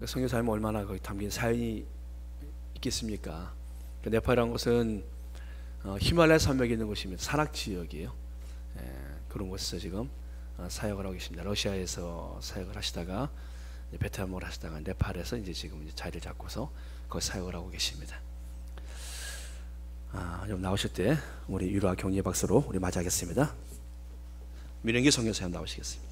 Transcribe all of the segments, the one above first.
성경 삶에 얼마나 거기 담긴 사연이 있겠습니까? 네팔이라는 곳은 히말라야 산맥에 있는 곳입니다. 산악 지역이에요. 그런 곳에서 지금 사역을 하고 계십니다. 러시아에서 사역을 하시다가 베트남을 하시다가 네팔에서 이제 지금 이제 자리를 잡고서 거기 사역을 하고 계십니다. 좀 나오실 때 우리 유라 경례 박수로 우리 맞이하겠습니다. 민영기 성교사님 나오시겠습니다.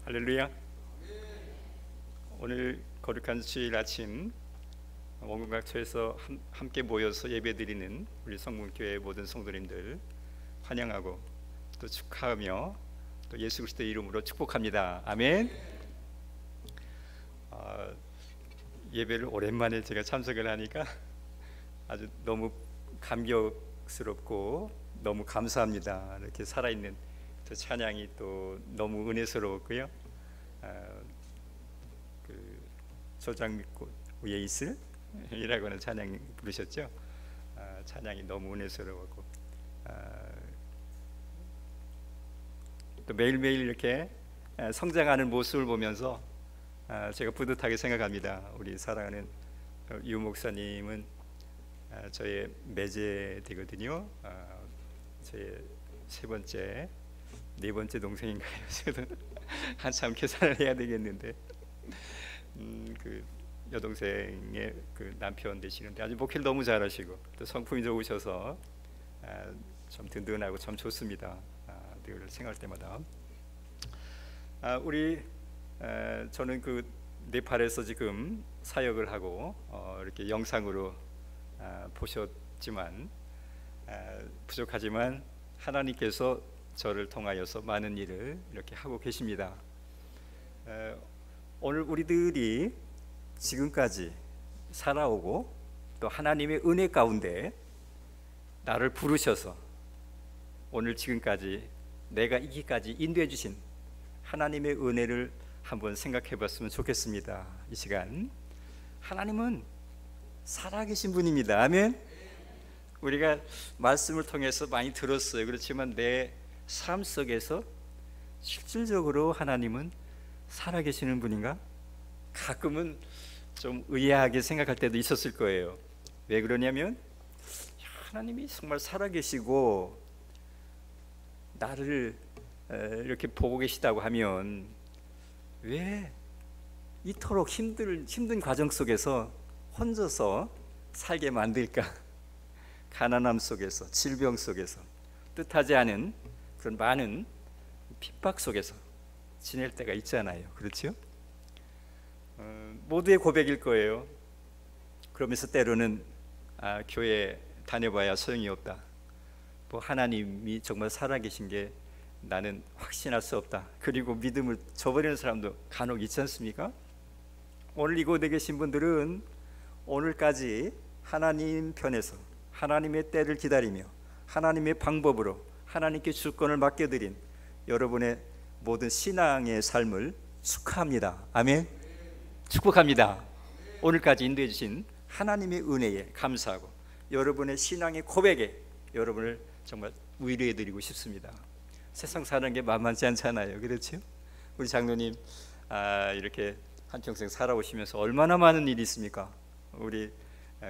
할렐루야. 오늘 거룩한 주일 아침 원근각처에서 함께 모여서 예배드리는 우리 성문교회 모든 성도님들 환영하고 또 축하하며 또 예수 그리스도의 이름으로 축복합니다. 아멘. 예배를 오랜만에 제가 참석을 하니까 아주 너무 감격스럽고 너무 감사합니다. 이렇게 살아있는 또 찬양이 또 너무 은혜스러웠고요. 그 소장꽃 위에 있을 이라고 하는 찬양 부르셨죠. 찬양이 너무 은혜스러웠고 또 매일매일 이렇게 성장하는 모습을 보면서 제가 뿌듯하게 생각합니다. 우리 사랑하는 유 목사님은 저의 매제되거든요. 저의 네 번째 동생인가요? 저는 한참 계산을 해야 되겠는데 그 여동생의 그 남편 되시는데 아주 목회를 너무 잘하시고 또 성품이 좋으셔서 참 든든하고 참 좋습니다. 늘 생각할 때마다 저는 그 네팔에서 지금 사역을 하고 이렇게 영상으로 보셨지만 부족하지만 하나님께서 저를 통하여서 많은 일을 이렇게 하고 계십니다. 오늘 우리들이 지금까지 살아오고 또 하나님의 은혜 가운데 나를 부르셔서 오늘 지금까지 내가 이기까지 인도해 주신 하나님의 은혜를 한번 생각해 봤으면 좋겠습니다. 이 시간 하나님은 살아계신 분입니다. 아멘. 우리가 말씀을 통해서 많이 들었어요. 그렇지만 내 삶 속에서 실질적으로 하나님은 살아계시는 분인가? 가끔은 좀 의아하게 생각할 때도 있었을 거예요. 왜 그러냐면 하나님이 정말 살아계시고 나를 이렇게 보고 계시다고 하면 왜 이토록 힘든 과정 속에서 혼자서 살게 만들까? 가난함 속에서, 질병 속에서, 뜻하지 않은 그런 많은 핍박 속에서 지낼 때가 있잖아요. 그렇죠? 모두의 고백일 거예요. 그러면서 때로는 교회 다녀봐야 소용이 없다. 뭐 하나님이 정말 살아계신 게 나는 확신할 수 없다. 그리고 믿음을 저버리는 사람도 간혹 있지 않습니까? 오늘 이곳에 계신 분들은 오늘까지 하나님 편에서 하나님의 때를 기다리며 하나님의 방법으로 하나님께 주권을 맡겨드린 여러분의 모든 신앙의 삶을 축하합니다. 아멘. 축복합니다. 오늘까지 인도해 주신 하나님의 은혜에 감사하고 여러분의 신앙의 고백에 여러분을 정말 위로해 드리고 싶습니다. 세상 사는 게 만만치 않잖아요. 그렇죠? 우리 장로님 이렇게 한평생 살아오시면서 얼마나 많은 일이 있습니까? 우리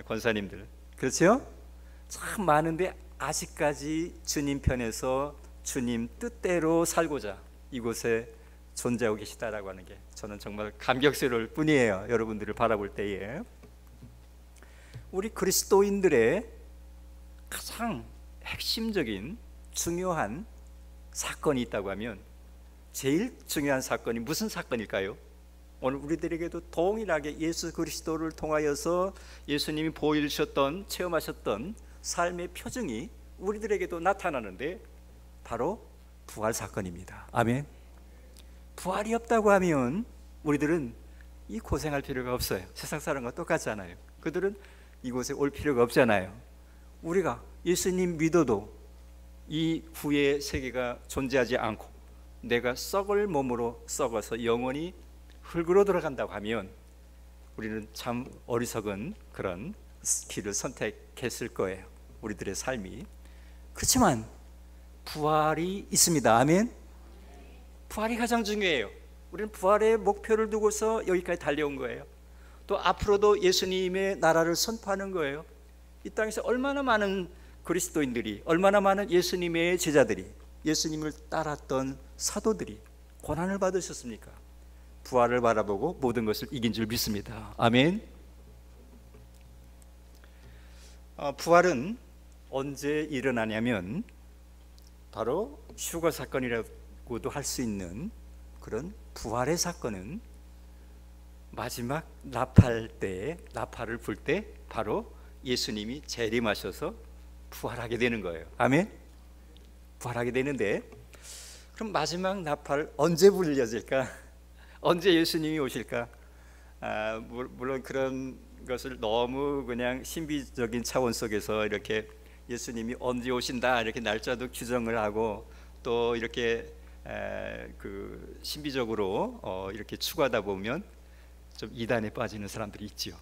권사님들 그렇죠? 참 많은데 아직까지 주님 편에서 주님 뜻대로 살고자 이곳에 존재하고 계시다라고 하는 게 저는 정말 감격스러울 뿐이에요. 여러분들을 바라볼 때에 우리 그리스도인들의 가장 핵심적인 중요한 사건이 있다고 하면 제일 중요한 사건이 무슨 사건일까요? 오늘 우리들에게도 동일하게 예수 그리스도를 통하여서 예수님이 보여주셨던 체험하셨던 삶의 표징이 우리들에게도 나타나는데 바로 부활 사건입니다. 아멘. 부활이 없다고 하면 우리들은 이 고생할 필요가 없어요. 세상 사람과 똑같잖아요. 그들은 이곳에 올 필요가 없잖아요. 우리가 예수님 믿어도 이 후의 세계가 존재하지 않고 내가 썩을 몸으로 썩어서 영원히 흙으로 들어간다고 하면 우리는 참 어리석은 그런 길을 선택했을 거예요, 우리들의 삶이. 그렇지만 부활이 있습니다. 아멘. 부활이 가장 중요해요. 우리는 부활의 목표를 두고서 여기까지 달려온 거예요. 또 앞으로도 예수님의 나라를 선포하는 거예요. 이 땅에서 얼마나 많은 그리스도인들이, 얼마나 많은 예수님의 제자들이, 예수님을 따랐던 사도들이 고난을 받으셨습니까? 부활을 바라보고 모든 것을 이긴 줄 믿습니다. 아멘. 부활은 언제 일어나냐면 바로 휴거 사건이라고도 할 수 있는 그런 부활의 사건은 마지막 나팔을 불 때 바로 예수님이 재림하셔서 부활하게 되는 거예요. 아멘. 부활하게 되는데, 그럼 마지막 나팔 언제 불려질까? 언제 예수님이 오실까? 물론 그런 것을 너무 그냥 신비적인 차원 속에서 이렇게 예수님이 언제 오신다 이렇게 날짜도 규정을 하고 또 이렇게 그 신비적으로 이렇게 추구하다 보면 좀 이단에 빠지는 사람들이 있죠.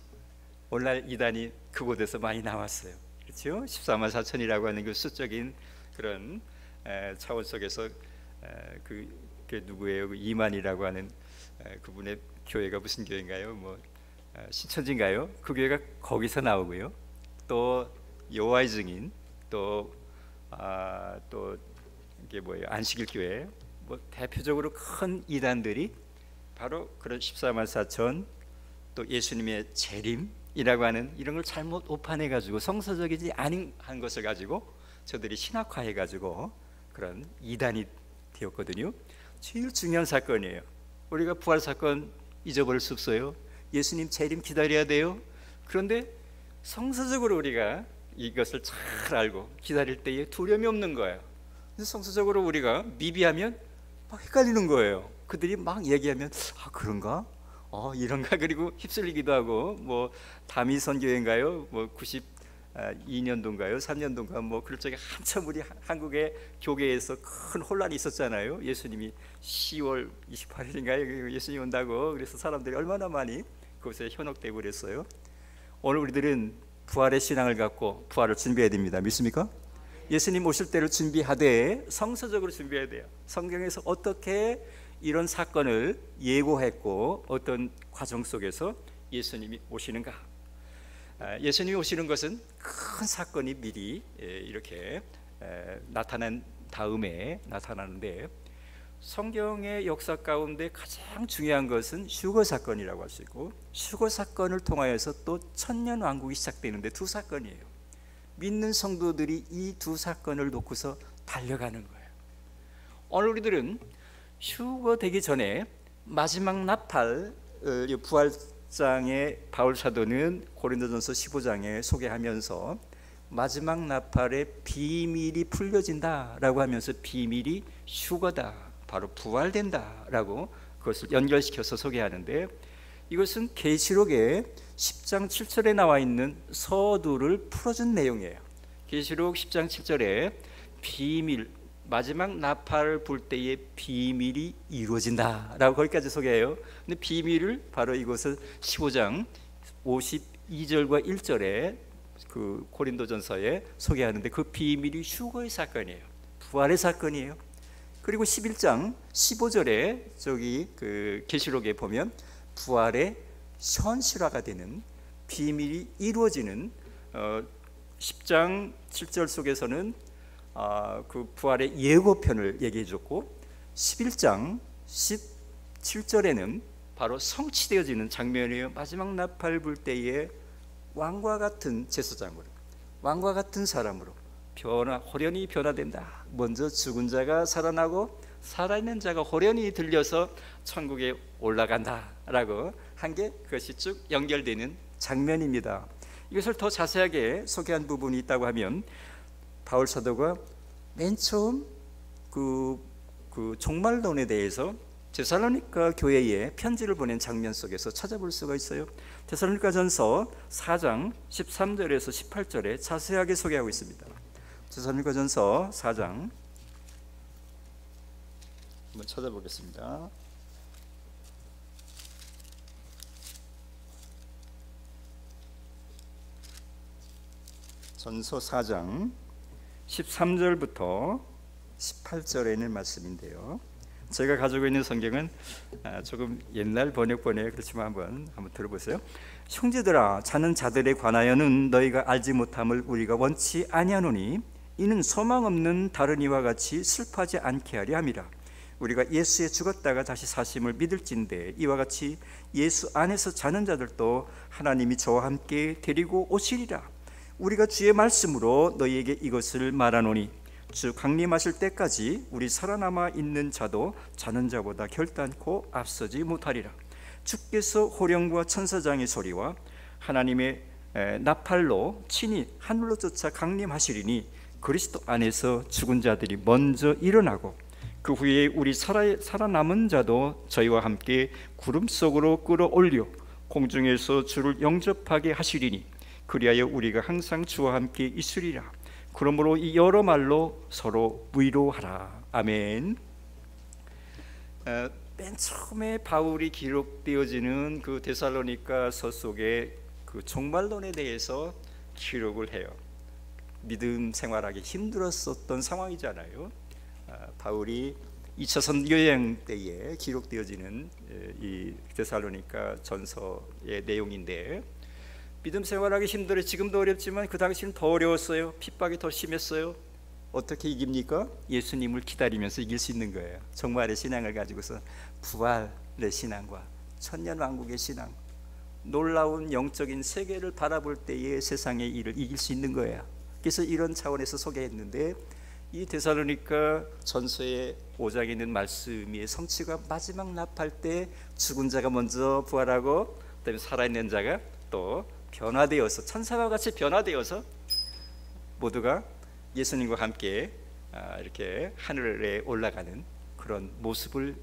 오늘날 이단이 그곳에서 많이 나왔어요. 그렇죠? 14만 4천이라고 하는 그 수적인 그런 차원 속에서 그 누구예요? 그 이만이라고 하는 그분의 교회가 무슨 교회인가요? 뭐 신천지인가요? 그 교회가 거기서 나오고요. 또 여호와의 증인, 또 이게 뭐예요? 안식일 교회. 뭐 대표적으로 큰 이단들이 바로 그런 14만 4천, 또 예수님의 재림이라고 하는 이런 걸 잘못 오판해 가지고 성서적이지 않은 것을 가지고 저들이 신학화해 가지고 그런 이단이 되었거든요. 제일 중요한 사건이에요. 우리가 부활 사건 잊어버릴 수 없어요. 예수님 재림 기다려야 돼요. 그런데 성서적으로 우리가 이것을 잘 알고 기다릴 때에 두려움이 없는 거예요. 성서적으로 우리가 미비하면 막 헷갈리는 거예요. 그들이 막 얘기하면 그런가? 이런가? 그리고 휩쓸리기도 하고, 뭐 다미 선교회인가요? 뭐 92년도인가요? 3년도인가? 뭐 그럴 적에 한참 우리 한국의 교계에서 큰 혼란이 있었잖아요. 예수님이 10월 28일인가요? 예수님이 온다고. 그래서 사람들이 얼마나 많이 그곳에 현혹되고 그랬어요. 오늘 우리들은 부활의 신앙을 갖고 부활을 준비해야 됩니다. 믿습니까? 예수님 오실 때를 준비하되 성서적으로 준비해야 돼요. 성경에서 어떻게 이런 사건을 예고했고 어떤 과정 속에서 예수님이 오시는가? 예수님이 오시는 것은 큰 사건이 미리 이렇게 나타난 다음에 나타나는데, 성경의 역사 가운데 가장 중요한 것은 휴거 사건이라고 할 수 있고, 휴거 사건을 통하여서 또 천년 왕국이 시작되는데 두 사건이에요. 믿는 성도들이 이 두 사건을 놓고서 달려가는 거예요. 오늘 우리들은 휴거되기 전에 마지막 나팔, 부활장의 바울 사도는 고린도전서 15장에 소개하면서 마지막 나팔의 비밀이 풀려진다라고 하면서 비밀이 휴거다, 바로 부활된다라고 그것을 연결시켜서 소개하는데, 이것은 계시록의 10장 7절에 나와 있는 서두를 풀어준 내용이에요. 계시록 10장 7절에 비밀, 마지막 나팔을 불 때의 비밀이 이루어진다라고 거기까지 소개해요. 근데 비밀을 바로 이것을 15장 52절과 1절에 그 고린도전서에 소개하는데, 그 비밀이 휴거의 사건이에요. 부활의 사건이에요. 그리고 11장 15절에 저기 그 계시록에 보면 부활의 현실화가 되는, 비밀이 이루어지는 10장 7절 속에서는 그 부활의 예고편을 얘기해 줬고, 11장 17절에는 바로 성취되어지는 장면이에요. 마지막 나팔 불 때에 왕과 같은 제사장으로, 왕과 같은 사람으로 호련히 변화된다. 먼저 죽은 자가 살아나고 살아있는 자가 호련히 들려서 천국에 올라간다라고 한 게, 그것이 쭉 연결되는 장면입니다. 이것을 더 자세하게 소개한 부분이 있다고 하면, 바울 사도가 맨 처음 그 종말론에 대해서 데살로니가 교회에 편지를 보낸 장면 속에서 찾아볼 수가 있어요. 데살로니가전서 4장 13절에서 18절에 자세하게 소개하고 있습니다. 데살로니가전서 4장 한번 찾아보겠습니다. 전서 4장 13절부터 18절에 있는 말씀인데요. 제가 가지고 있는 성경은 조금 옛날 번역본이에요. 그렇지만 한번 들어보세요. 형제들아, 자는 자들에 관하여는 너희가 알지 못함을 우리가 원치 아니하노니 이는 소망 없는 다른 이와 같이 슬퍼하지 않게 하려 함이라. 우리가 예수에 죽었다가 다시 사심을 믿을진대 이와 같이 예수 안에서 자는 자들도 하나님이 저와 함께 데리고 오시리라. 우리가 주의 말씀으로 너희에게 이것을 말하노니 주 강림하실 때까지 우리 살아남아 있는 자도 자는 자보다 결단코 앞서지 못하리라. 주께서 호령과 천사장의 소리와 하나님의 나팔로 친히 하늘로 쫓아 강림하시리니 그리스도 안에서 죽은 자들이 먼저 일어나고 그 후에 우리 살아남은 자도 저희와 함께 구름 속으로 끌어올려 공중에서 주를 영접하게 하시리니 그리하여 우리가 항상 주와 함께 있으리라. 그러므로 이 여러 말로 서로 위로하라. 아멘. 맨 처음에 바울이 기록되어지는 그 데살로니가서 속에 그 종말론에 대해서 기록을 해요. 믿음 생활하기 힘들었었던 상황이잖아요. 바울이 2차선 여행 때에 기록되어지는 이 데살로니가 전서의 내용인데, 믿음 생활하기 힘들어. 지금도 어렵지만 그 당시는 더 어려웠어요. 핍박이 더 심했어요. 어떻게 이깁니까? 예수님을 기다리면서 이길 수 있는 거예요. 정말의 신앙을 가지고서 부활의 신앙과 천년왕국의 신앙, 놀라운 영적인 세계를 바라볼 때에 세상의 일을 이길 수 있는 거예요. 그래서 이런 차원에서 소개했는데, 이 데살로니가 전서의 5장에 있는 말씀의 성취가 마지막 나팔 때 죽은 자가 먼저 부활하고 그다음에 살아있는 자가 또 변화되어서 천사와 같이 변화되어서 모두가 예수님과 함께 이렇게 하늘에 올라가는 그런 모습을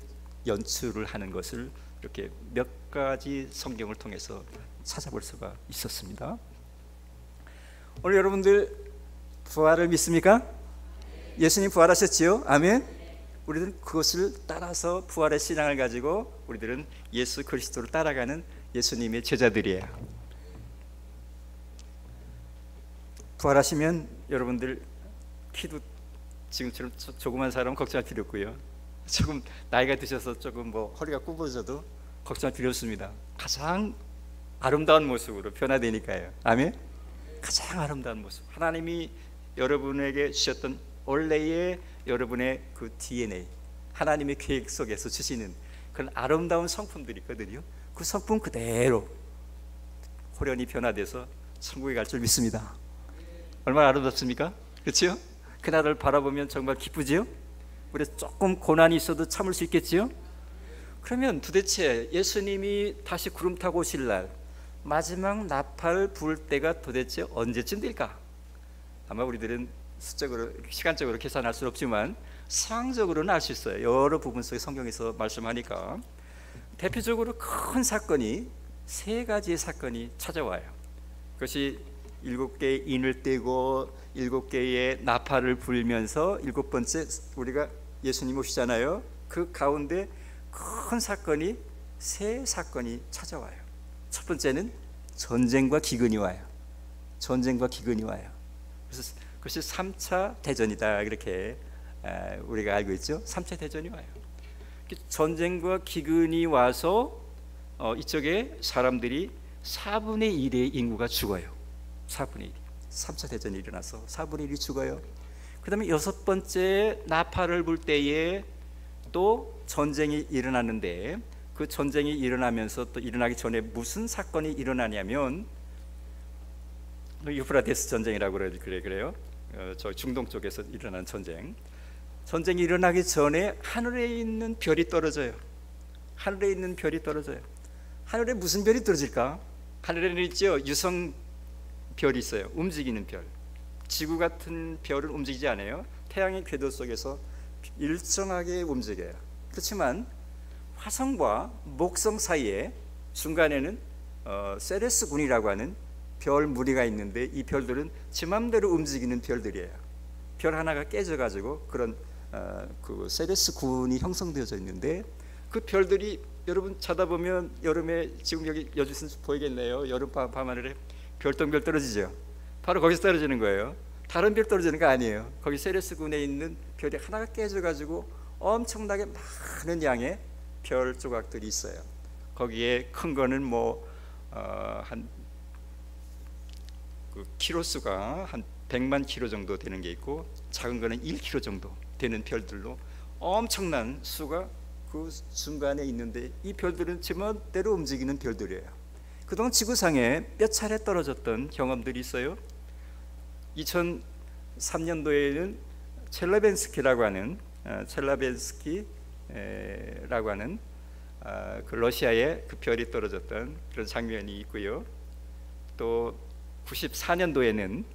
연출을 하는 것을 이렇게 몇 가지 성경을 통해서 찾아볼 수가 있었습니다. 오늘 여러분들 부활을 믿습니까? 예수님 부활하셨지요? 아멘. 우리들은 그것을 따라서 부활의 신앙을 가지고 우리들은 예수 그리스도를 따라가는 예수님의 제자들이에요. 부활하시면 여러분들 키도 지금처럼 조그만 사람 걱정할 필요 없고요. 조금 나이가 드셔서 조금 허리가 구부러져도 걱정할 필요 없습니다. 가장 아름다운 모습으로 변화되니까요. 아멘. 가장 아름다운 모습, 하나님이 여러분에게 주셨던 원래의 여러분의 그 DNA, 하나님의 계획 속에서 주시는 그런 아름다운 성품들이 있거든요. 그 성품 그대로 호련히 변화돼서 천국에 갈 줄 믿습니다. 얼마나 아름답습니까? 그렇죠? 그날을 바라보면 정말 기쁘지요? 우리 조금 고난이 있어도 참을 수 있겠지요? 그러면 도대체 예수님이 다시 구름 타고 오실 날 마지막 나팔 불 때가 도대체 언제쯤 될까? 아마 우리들은 수적으로, 시간적으로 계산할 수 없지만 상황적으로는 알 수 있어요. 여러 부분 속에 성경에서 말씀하니까. 대표적으로 큰 사건이, 세 가지의 사건이 찾아와요. 그것이 7개의 인을 떼고 7개의 나팔을 불면서 7번째 우리가 예수님 오시잖아요. 그 가운데 큰 사건이, 세 사건이 찾아와요. 첫 번째는 전쟁과 기근이 와요. 전쟁과 기근이 와요. 그래서 그것이 3차 대전이다, 이렇게 우리가 알고 있죠. 3차 대전이 와요. 전쟁과 기근이 와서 이쪽에 사람들이 4분의 1의 인구가 죽어요. 4분의 1. 3차 대전이 일어나서 4분의 1이 죽어요. 그 다음에 6번째 나팔을 불 때에 또 전쟁이 일어나는데, 그 전쟁이 일어나면서 또 일어나기 전에 무슨 사건이 일어나냐면 유프라테스 전쟁이라고 그래요. 저 중동 쪽에서 일어난 전쟁. 전쟁이 일어나기 전에 하늘에 있는 별이 떨어져요. 하늘에 있는 별이 떨어져요. 하늘에 무슨 별이 떨어질까? 하늘에는 있죠, 유성 별이 있어요. 움직이는 별. 지구 같은 별은 움직이지 않아요. 태양의 궤도 속에서 일정하게 움직여요. 그렇지만 화성과 목성 사이에 중간에는 세레스 군이라고 하는 별 무리가 있는데, 이 별들은 지 맘대로 움직이는 별들이에요. 별 하나가 깨져가지고 그런 그 세레스 군이 형성되어져 있는데, 그 별들이 여러분 자다 보면 여름에, 지금 여기 여주신 보이겠네요. 여름 밤하늘에 별똥별 떨어지죠. 바로 거기서 떨어지는 거예요. 다른 별 떨어지는 거 아니에요. 거기 세레스군에 있는 별이 하나가 깨져가지고 엄청나게 많은 양의 별 조각들이 있어요. 거기에 큰 거는 한 그 키로수가 한 100만 키로 정도 되는 게 있고, 작은 거는 1키로 정도 되는 별들로 엄청난 수가 그 중간에 있는데, 이 별들은 제멋대로 움직이는 별들이에요. 그동안 지구상에 몇 차례 떨어졌던 경험들이 있어요. 2003년도에는 첼라벤스키라고 하는 그 러시아에 그 별이 떨어졌던 그런 장면이 있고요. 또 94년도에는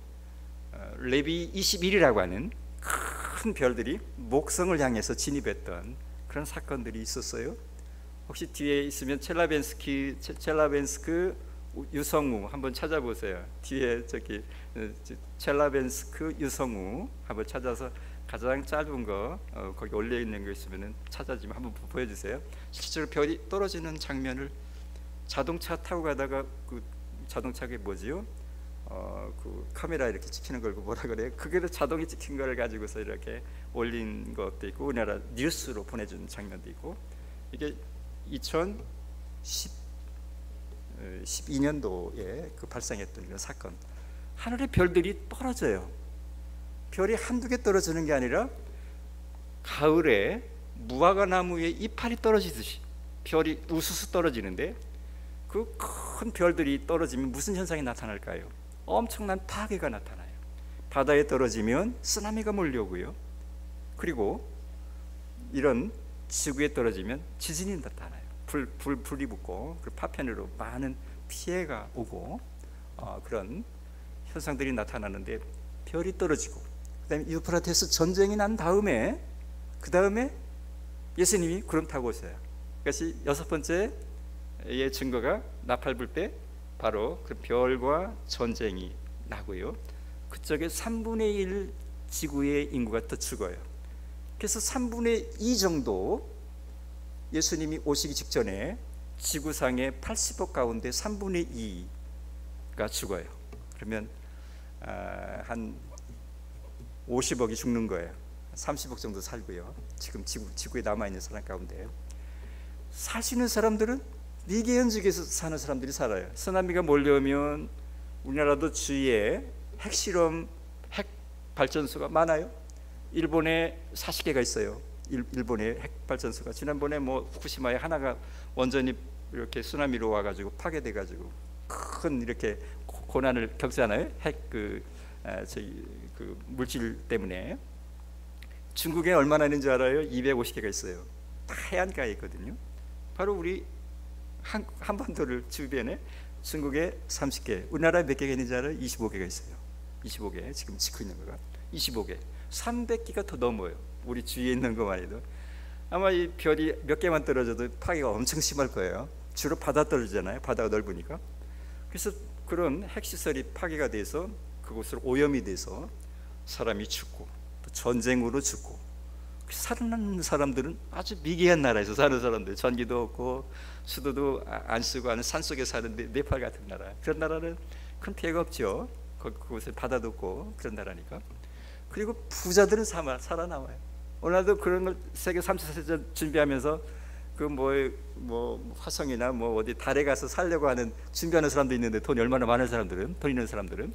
레비 21이라고 하는 큰 별들이 목성을 향해서 진입했던 그런 사건들이 있었어요. 혹시 뒤에 있으면 첼라벤스크 유성우 한번 찾아보세요. 뒤에 저기 첼라벤스크 유성우 한번 찾아서 가장 짧은 거 거기 올려 있는 거 있으면 찾아주면 한번 보여주세요. 실제로 별이 떨어지는 장면을 자동차 타고 가다가 그 자동차가 뭐지요? 그 카메라 이렇게 찍히는 걸 뭐라 그래요? 그게 자동이 찍힌 걸 가지고서 이렇게 올린 것도 있고, 우리나라 뉴스로 보내준 장면도 있고. 이게 2012년도에 그 발생했던 그런 사건. 하늘에 별들이 떨어져요. 별이 한두 개 떨어지는 게 아니라 가을에 무화과 나무에 이파리 떨어지듯이 별이 우수수 떨어지는데, 그 큰 별들이 떨어지면 무슨 현상이 나타날까요? 엄청난 파괴가 나타나요. 바다에 떨어지면 쓰나미가 몰려오고요. 그리고 이런 지구에 떨어지면 지진이 나타나요. 불이 붙고 그 파편으로 많은 피해가 오고 그런 현상들이 나타나는데, 별이 떨어지고 그다음에 유프라테스 전쟁이 난 다음에 예수님이 구름 타고 오세요. 그것이 6번째의 증거가 나팔불 때 바로 그 별과 전쟁이 나고요. 그쪽에 3분의 1 지구의 인구가 더 죽어요. 그래서 3분의 2 정도 예수님이 오시기 직전에 지구상의 80억 가운데 3분의 2가 죽어요. 그러면 한 50억이 죽는 거예요. 30억 정도 살고요. 지금 지구에 남아있는 사람 가운데 살 수 있는 사람들은 미개연직에서 사는 사람들이 살아요. 쓰나미가 몰려오면 우리나라도 주위에 핵실험, 핵 발전소가 많아요. 일본에 40개가 있어요. 일본의 핵 발전소가. 지난번에 후쿠시마에 하나가 원전이 이렇게 쓰나미로 와가지고 파괴돼가지고 큰 이렇게 고난을 겪잖아요. 핵 그 물질 때문에. 중국에 얼마나 있는지 알아요? 250개가 있어요. 다 해안가에 있거든요. 바로 우리 한반도를 주변에 중국에 30개, 우리나라에 몇 개가 있는지 알아요? 25개가 있어요. 25개, 지금 짓고 있는 거가 25개, 300개가 더 넘어요. 우리 주위에 있는 것만 해도. 아마 이 별이 몇 개만 떨어져도 파괴가 엄청 심할 거예요. 주로 바다 떨어지잖아요. 바다가 넓으니까. 그래서 그런 핵시설이 파괴가 돼서 그곳으로 오염이 돼서 사람이 죽고 또 전쟁으로 죽고, 살아남는 사람들은 아주 미개한 나라에서 사는 사람들, 전기도 없고 수도도 안 쓰고 하는 산속에 사는 네팔 같은 나라, 그런 나라는 큰 피해가 없죠. 그곳에 바다도 없고 그런 나라니까. 그리고 부자들은 살아남아요. 오늘도 그런 걸 세계 3차 세계대전 준비하면서 그 화성이나 어디 달에 가서 살려고 하는 준비하는 사람도 있는데, 돈이 얼마나 많은 사람들은, 돈 있는 사람들은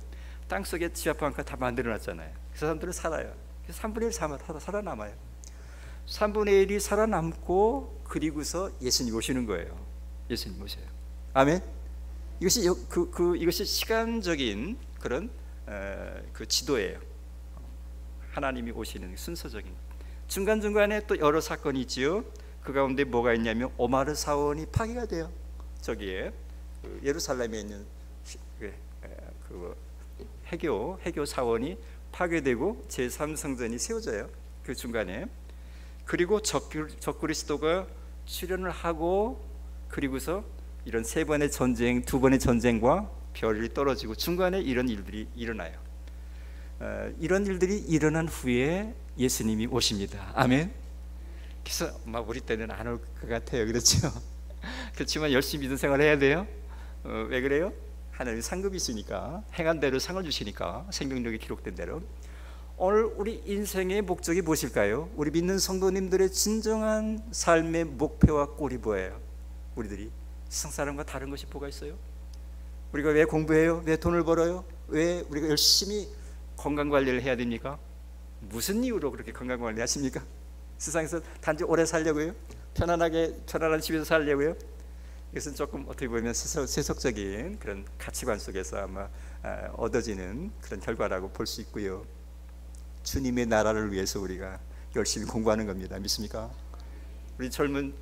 땅속에 지하 방카 다 만들어 놨잖아요. 그 사람들은 살아요. 그래서 3분의 1 살아남아요. 3분의 1이 살아남고 그리고서 예수님 오시는 거예요. 예수님 오셔요. 아멘. 이것이 시간적인 그런 그 지도예요. 하나님이 오시는 순서적인. 중간중간에 또 여러 사건이 있지요. 그 가운데 뭐가 있냐면 오마르 사원이 파괴가 돼요. 저기에 예루살렘에 있는 해교 사원이 파괴되고 제3성전이 세워져요. 그 중간에. 그리고 적그리스도가 출현을 하고, 그리고서 이런 3번의 전쟁, 2번의 전쟁과 별이 떨어지고 중간에 이런 일들이 일어나요. 이런 일들이 일어난 후에 예수님이 오십니다. 아멘. 그래서 우리 때는 안 올 것 같아요. 그렇죠? 그렇지만 열심히 믿음 생활 해야 돼요. 왜 그래요? 하나님 상급이 있으니까 행한 대로 상을 주시니까 생명력이 기록된 대로 오늘 우리 인생의 목적이 무엇일까요? 우리 믿는 성도님들의 진정한 삶의 목표와 꼴이 뭐예요? 우리들이 세상 사람과 다른 것이 뭐가 있어요? 우리가 왜 공부해요? 왜 돈을 벌어요? 왜 우리가 열심히 건강관리를 해야 됩니까? 무슨 이유로 그렇게 건강관리 하십니까? 세상에서 단지 오래 살려고요? 편안한 집에서 살려고요? 이것은 조금 어떻게 보면 세속적인 그런 가치관 속에서 아마 얻어지는 그런 결과라고 볼 수 있고요. 주님의 나라를 위해서 우리가 열심히 공부하는 겁니다. 믿습니까? 우리 젊은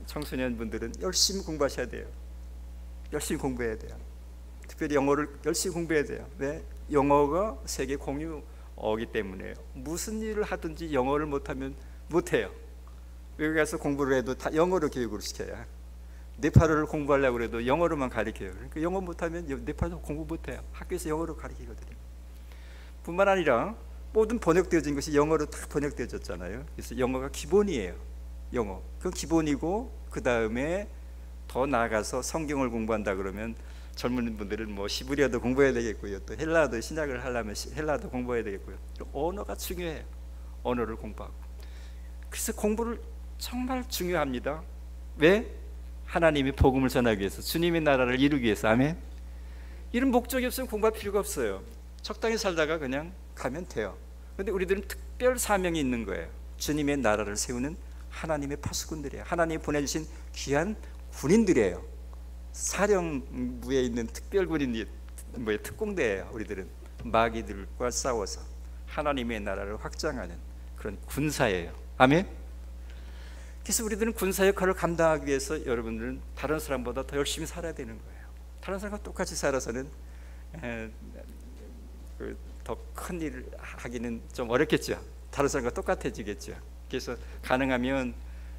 청소년 분들은 열심히 공부하셔야 돼요. 열심히 공부해야 돼요. 특별히 영어를 열심히 공부해야 돼요. 왜? 영어가 세계 공유어이기 때문에요. 무슨 일을 하든지 영어를 못하면 못해요. 외국에 가서 공부를 해도 다 영어로 교육을 시켜요. 네팔어를 공부하려고 해도 영어로만 가르쳐요. 그러니까 영어 못하면 네팔어도 공부 못해요. 학교에서 영어로 가르치거든요. 뿐만 아니라 모든 번역되어진 것이 영어로 다 번역되어졌잖아요. 그래서 영어가 기본이에요. 영어 그건 기본이고, 그 다음에 더 나아가서 성경을 공부한다 그러면 젊은 분들은 뭐 시브리어도 공부해야 되겠고요, 또 헬라어도 신약을 하려면 헬라어도 공부해야 되겠고요. 언어가 중요해요. 언어를 공부하고. 그래서 공부를 정말 중요합니다. 왜? 하나님의 복음을 전하기 위해서, 주님의 나라를 이루기 위해서. 아멘. 이런 목적이 없으면 공부할 필요가 없어요. 적당히 살다가 그냥 가면 돼요. 그런데 우리들은 특별 사명이 있는 거예요. 주님의 나라를 세우는 하나님의 파수꾼들이에요. 하나님이 보내주신 귀한 군인들이에요. 사령부에 있는 특별 군인이 특공대예요. 우리들은 마귀들과 싸워서 하나님의 나라를 확장하는 그런 군사예요. 아멘. 그래서 우리들은 군사 역할을 감당하기 위해서 여러분들은 다른 사람보다 더 열심히 살아야 되는 거예요. 다른 사람과 똑같이 살아서는 더 큰 일을 하기는 좀 어렵겠죠. 다른 사람과 똑같아지겠죠. 그래서 가능하면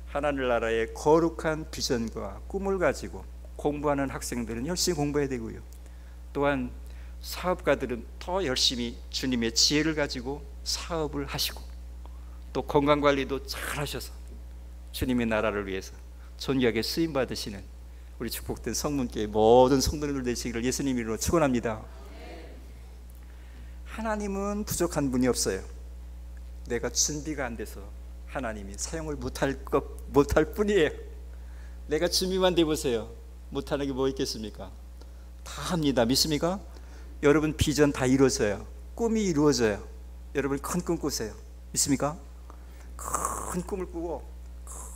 하나님 나라의 거룩한 비전과 꿈을 가지고 공부하는 학생들은 열심히 공부해야 되고요. 또한 사업가들은 더 열심히 주님의 지혜를 가지고 사업을 하시고, 또 건강관리도 잘 하셔서 주님의 나라를 위해서 존귀하게 쓰임받으시는 우리 축복된 성문교회 모든 성도님들 되시기를 예수님 이름으로 축원합니다. 하나님은 부족한 분이 없어요. 내가 준비가 안 돼서 하나님이 사용을 못할 뿐이에요. 내가 준비만 돼 보세요. 못하는 게 뭐 있겠습니까? 다 합니다. 믿습니까? 여러분 비전 다 이루어져요. 꿈이 이루어져요. 여러분 큰 꿈 꾸세요. 믿습니까? 큰 꿈을 꾸고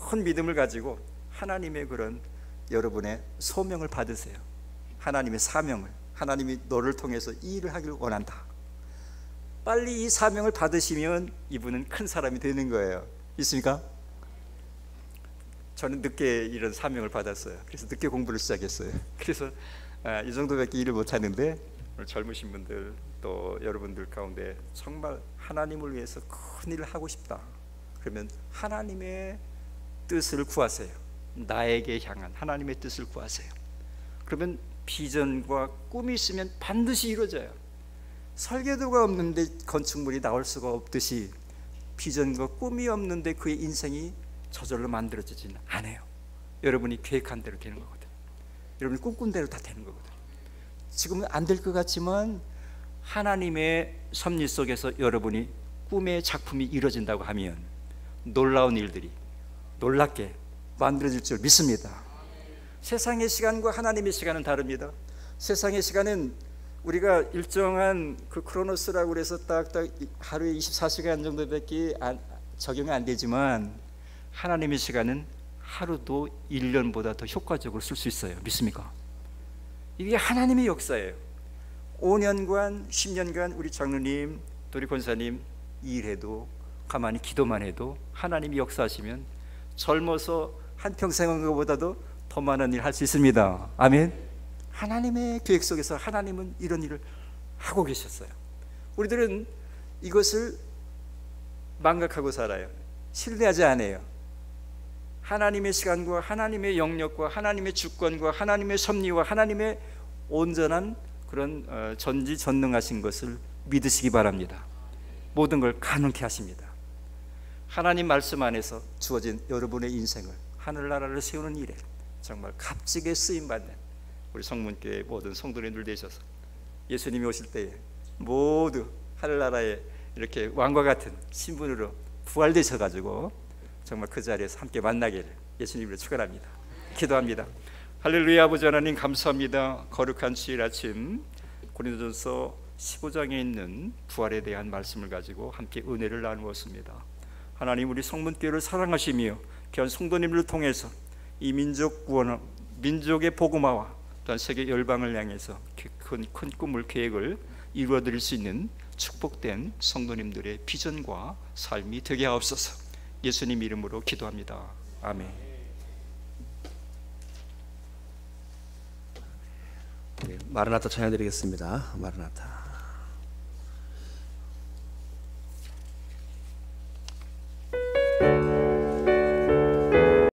큰 믿음을 가지고 하나님의 그런 여러분의 소명을 받으세요. 하나님의 사명을, 하나님이 너를 통해서 이 일을 하기를 원한다. 빨리 이 사명을 받으시면 이분은 큰 사람이 되는 거예요. 있습니까? 저는 늦게 이런 사명을 받았어요. 그래서 늦게 공부를 시작했어요. 그래서 이 정도밖에 일을 못하는데, 오늘 젊으신 분들 또 여러분들 가운데 정말 하나님을 위해서 큰 일을 하고 싶다 그러면 하나님의 뜻을 구하세요. 나에게 향한 하나님의 뜻을 구하세요. 그러면 비전과 꿈이 있으면 반드시 이루어져요. 설계도가 없는데 건축물이 나올 수가 없듯이 비전과 꿈이 없는데 그의 인생이 저절로 만들어지지는 않아요. 여러분이 계획한 대로 되는 거거든요. 여러분이 꿈꾼 대로 다 되는 거거든요. 지금은 안 될 것 같지만 하나님의 섭리 속에서 여러분이 꿈의 작품이 이루어진다고 하면 놀라운 일들이 놀랍게 만들어질 줄 믿습니다. 세상의 시간과 하나님의 시간은 다릅니다. 세상의 시간은 우리가 일정한 그 크로노스라고 그래서 딱딱 하루에 24시간 정도밖에 적용이 안 되지만, 하나님의 시간은 하루도 1년보다 더 효과적으로 쓸 수 있어요. 믿습니까? 이게 하나님의 역사예요. 5년간 10년간 우리 장로님 또 우리 권사님 일해도, 가만히 기도만 해도 하나님이 역사하시면 젊어서 한평생 한 것보다도 더 많은 일 할 수 있습니다. 아멘. 하나님의 계획 속에서 하나님은 이런 일을 하고 계셨어요. 우리들은 이것을 망각하고 살아요. 신뢰하지 않아요. 하나님의 시간과 하나님의 영역과 하나님의 주권과 하나님의 섭리와 하나님의 온전한 그런 전지전능하신 것을 믿으시기 바랍니다. 모든 걸 가능케 하십니다. 하나님 말씀 안에서 주어진 여러분의 인생을 하늘나라를 세우는 일에 정말 값지게 쓰임받는 우리 성문교회 모든 성도님들 되셔서 예수님이 오실 때에 모두 하늘나라에 이렇게 왕과 같은 신분으로 부활되셔가지고 정말 그 자리에서 함께 만나기를 예수님으로 축원합니다. 기도합니다. 할렐루야. 아버지 하나님 감사합니다. 거룩한 주일 아침 고린도전서 15장에 있는 부활에 대한 말씀을 가지고 함께 은혜를 나누었습니다. 하나님, 우리 성문교회를 사랑하시며 귀한 성도님들을 통해서 이 민족 구원, 민족의 복음화와 또한 세계 열방을 향해서 큰 꿈을, 계획을 이루어드릴 수 있는 축복된 성도님들의 비전과 삶이 되게 하옵소서. 예수님 이름으로 기도합니다. 아멘. 마르나타 찬양 드리겠습니다. 마르나타.